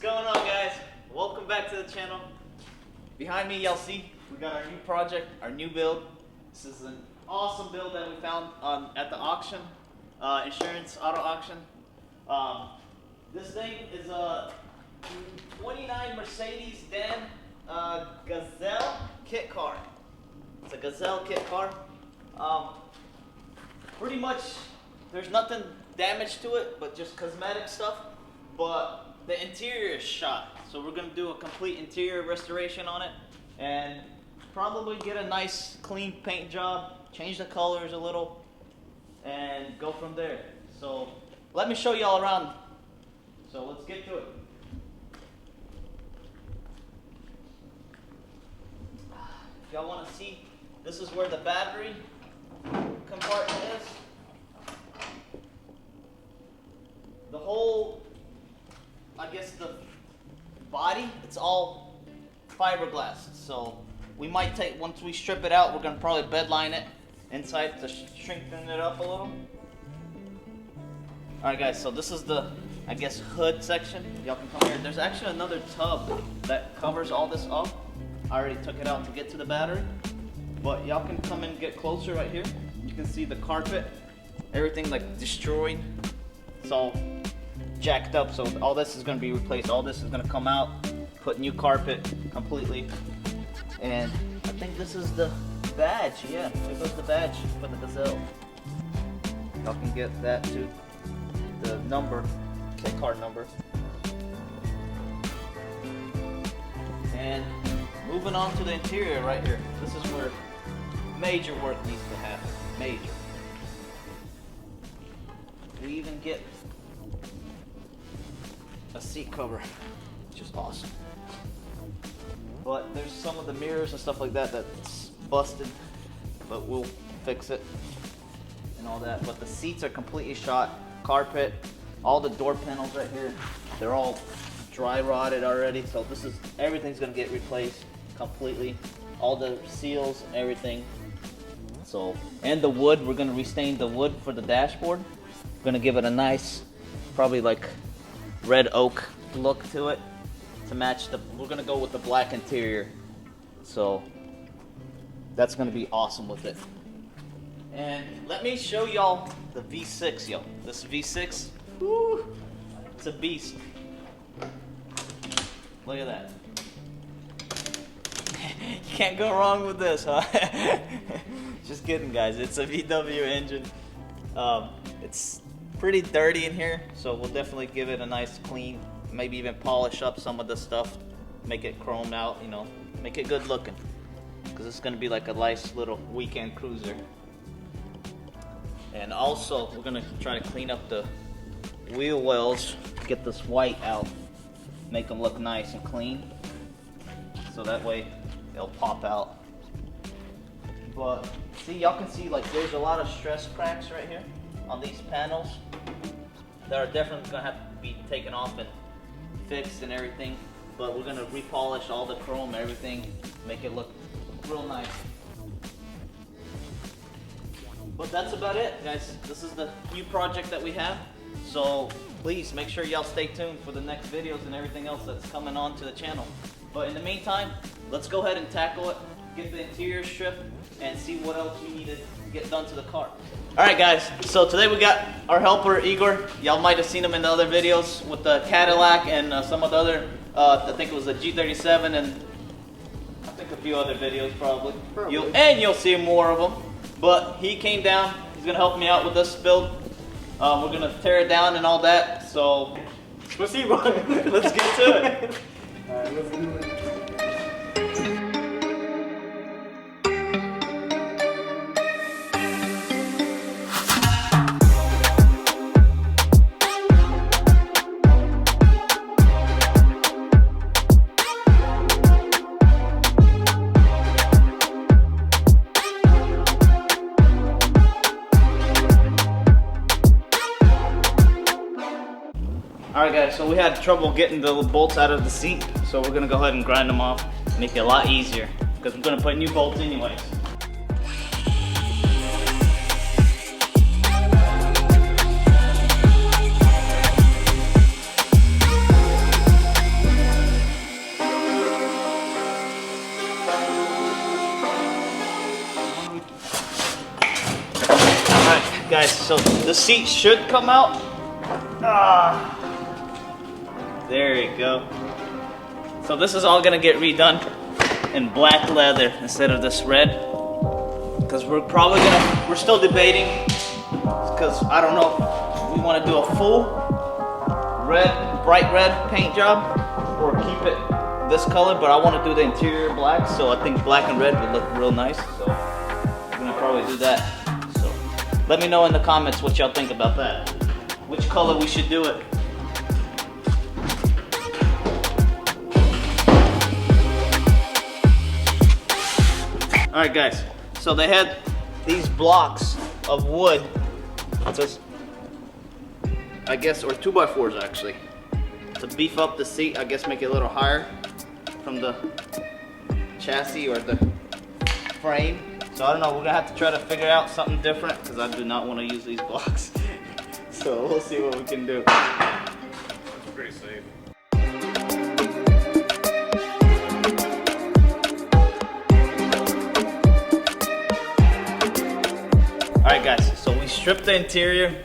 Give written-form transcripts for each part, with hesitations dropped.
going on, guys? Welcome back to the channel. Behind me, y'all see we got our new project, our new build. This is an awesome build that we found at the auction, insurance auto auction. This thing is a 29 Mercedes Benz Gazelle kit car. It's a Gazelle kit car. Pretty much, there's nothing damage to it, but just cosmetic stuff. But the interior is shot, so we're gonna do a complete interior restoration on it, and probably get a nice clean paint job, change the colors a little, and go from there. So let me show y'all around. So let's get to it. If y'all want to see, this is where the battery compartment is. The whole, I guess the body, it's all fiberglass. So we might take, once we strip it out, we're gonna probably bedline it inside to strengthen it up a little. Alright guys, so this is the, I guess, hood section. Y'all can come here. There's actually another tub that covers all this up. I already took it out to get to the battery. But y'all can come and get closer right here. You can see the carpet, everything like destroyed. It's all jacked up, so all this is going to be replaced. All this is going to come out, put new carpet completely. And I think this is the badge. Yeah, there goes the badge for the Gazelle. Y'all can get that too. The number, kit card number. And moving on to the interior right here. This is where major work needs to happen. Major. We even get a seat cover, which is awesome. But there's some of the mirrors and stuff like that that's busted, but we'll fix it and all that. But the seats are completely shot. Carpet, all the door panels right here, they're all dry rotted already. So this is, everything's gonna get replaced completely. All the seals, everything. So, and the wood, we're gonna restain the wood for the dashboard. We're gonna give it a nice, probably like red oak look to it to match the, we're gonna go with the black interior. So that's gonna be awesome with it. And let me show y'all the V6, yo. This V6, woo, it's a beast. Look at that. You can't go wrong with this, huh? Just kidding, guys. It's a VW engine. It's pretty dirty in here, so we'll definitely give it a nice clean, maybe even polish up some of the stuff, make it chromed out, you know, make it good looking, because it's going to be like a nice little weekend cruiser. And also, we're going to try to clean up the wheel wells, get this white out, make them look nice and clean, so that way they'll pop out. But see, y'all can see like there's a lot of stress cracks right here on these panels that are definitely gonna have to be taken off and fixed and everything. But we're gonna repolish all the chrome, everything, make it look real nice. But that's about it, guys. This is the new project that we have. So please make sure y'all stay tuned for the next videos and everything else that's coming on to the channel. But in the meantime, let's go ahead and tackle it, get the interior stripped, and see what else we need to get done to the car. Alright guys, so today we got our helper Igor. Y'all might have seen him in the other videos with the Cadillac and some of the other, I think it was the G37 and I think a few other videos probably. You'll see more of them. But he came down, he's going to help me out with this build. We're going to tear it down and all that, so let's see, let's get to it. Alright, let's do it. Alright guys, so we had trouble getting the bolts out of the seat, so we're going to go ahead and grind them off, make it a lot easier, because we're going to put new bolts anyways. so the seat should come out. Ah, there you go. So this is all gonna get redone in black leather instead of this red, because we're still debating, because I don't know if we want to do a full red, bright red paint job or keep it this color, but I want to do the interior black, so I think black and red would look real nice, so we're gonna probably do that. So let me know in the comments what y'all think about that, which color we should do it. All right, guys, so they had these blocks of wood, just, I guess, or 2x4s actually, to beef up the seat, I guess make it a little higher from the chassis or the frame. So I don't know, we're gonna have to try to figure out something different, because I do not want to use these blocks. So we'll see what we can do. It's pretty safe. Alright guys, so we stripped the interior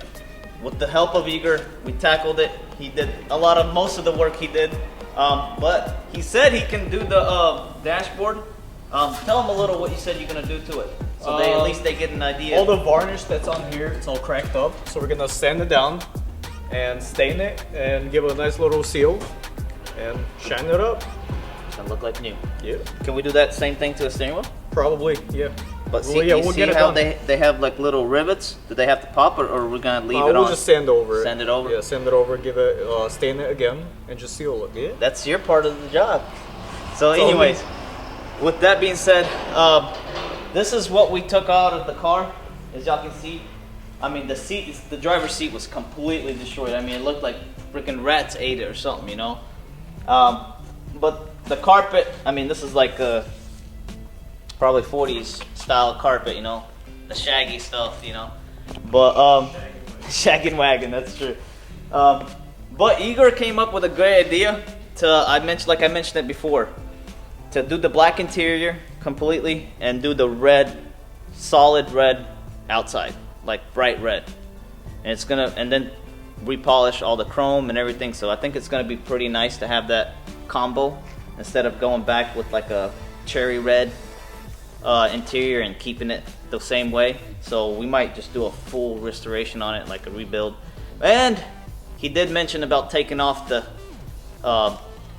with the help of Igor. We tackled it. He did most of the work he did. But he said he can do the dashboard. Tell him a little what you said you're gonna do to it, so at least they get an idea. All the varnish that's on here, it's all cracked up. So we're gonna sand it down and stain it and give it a nice little seal and shine it up. It's gonna look like new. Yeah. Can we do that same thing to the steering wheel? Probably, yeah. But see, well, yeah, you we'll see get it how done. they have like little rivets? Do they have to pop, or we're gonna leave it We'll on? just sand over it. Sand it over? Yeah, sand it over, give it, stain it again, and just seal it. Yeah. That's your part of the job. So anyways, with that being said, this is what we took out of the car. As y'all can see, I mean, the driver's seat was completely destroyed. I mean, it looked like freaking rats ate it or something, you know? But the carpet, I mean, this is like probably 40s style carpet, you know, the shaggy stuff, you know. But shaggin' wagon, that's true. But Igor came up with a great idea like I mentioned it before, to do the black interior completely and do the red, solid red outside, like bright red. And then repolish all the chrome and everything. So I think it's gonna be pretty nice to have that combo instead of going back with like a cherry red interior and keeping it the same way. So we might just do a full restoration on it, like a rebuild. And he did mention about taking off the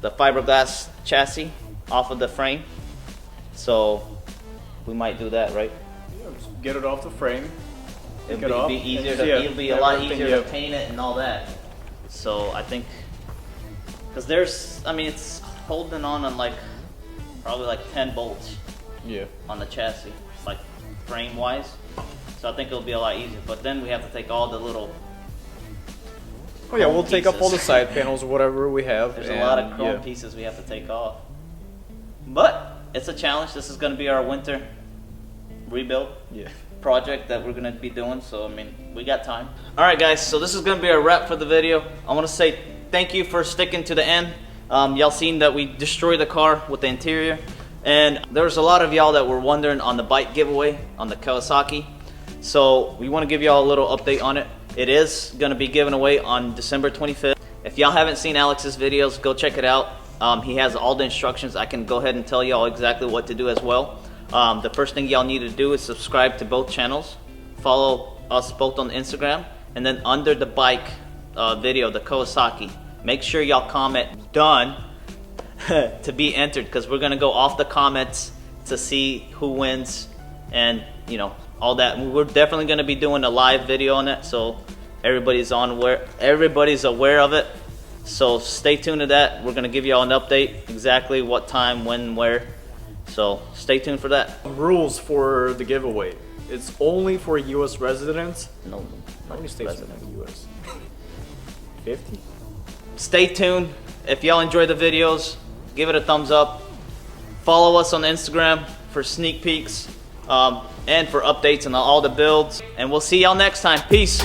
fiberglass chassis off of the frame. So we might do that, right? Yeah, just get it off the frame. It'll be easier it'll be a lot easier to paint it and all that. So I think, because it's holding on like probably like 10 bolts. Yeah. On the chassis, like frame wise. So I think it'll be a lot easier. But then we have to take all the little Oh yeah, we'll pieces. take up all the side panels, whatever we have. There's a lot of chrome pieces we have to take off. But it's a challenge. This is going to be our winter rebuild project that we're going to be doing. So I mean, we got time. All right, guys. So this is going to be our wrap for the video. I want to say thank you for sticking to the end. Y'all seen that we destroyed the car with the interior. And there's a lot of y'all that were wondering on the bike giveaway on the Kawasaki. So we want to give y'all a little update on it. It is going to be given away on December 25th. If y'all haven't seen Alex's videos, go check it out. He has all the instructions. I can go ahead and tell y'all exactly what to do as well. The first thing y'all need to do is subscribe to both channels. Follow us both on Instagram. And then under the bike video, the Kawasaki, make sure y'all comment done to be entered, because we're gonna go off the comments to see who wins and you know all that. We're definitely gonna be doing a live video on it, so everybody's aware of it. So stay tuned to that. We're gonna give y'all an update exactly what time, when, where. So stay tuned for that. Rules for the giveaway: it's only for U.S. residents. No, How many states are in the U.S.? 50. Stay tuned. If y'all enjoy the videos, give it a thumbs up. Follow us on Instagram for sneak peeks and for updates on all the builds. And we'll see y'all next time. Peace.